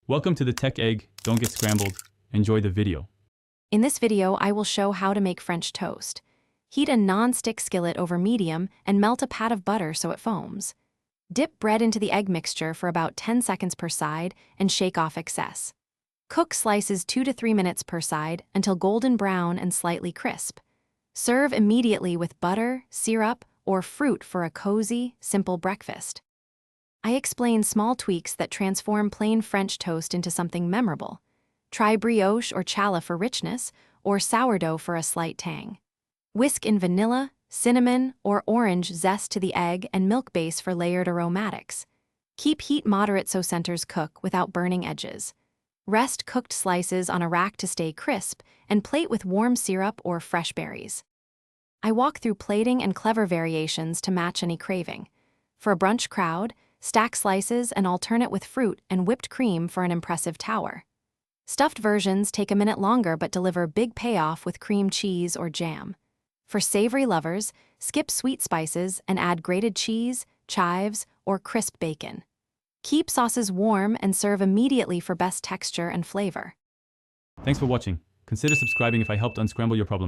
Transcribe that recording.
Welcome to the Tech Egg. Don't get scrambled. Enjoy the video. In this video, I will show how to make French toast. Heat a non-stick skillet over medium and melt a pat of butter so it foams. Dip bread into the egg mixture for about 10 seconds per side and shake off excess. Cook slices 2 to 3 minutes per side until golden brown and slightly crisp. Serve immediately with butter, syrup, or fruit for a cozy, simple breakfast. I explain small tweaks that transform plain French toast into something memorable. Try brioche or challah for richness, or sourdough for a slight tang. Whisk in vanilla, cinnamon, or orange zest to the egg and milk base for layered aromatics. Keep heat moderate so centers cook without burning edges. Rest cooked slices on a rack to stay crisp, and plate with warm syrup or fresh berries. I walk through plating and clever variations to match any craving. For a brunch crowd, stack slices and alternate with fruit and whipped cream for an impressive tower. Stuffed versions take a minute longer but deliver big payoff with cream cheese or jam. For savory lovers, skip sweet spices and add grated cheese, chives, or crisp bacon. Keep sauces warm and serve immediately for best texture and flavor. Thanks for watching. Consider subscribing if I helped unscramble your problems.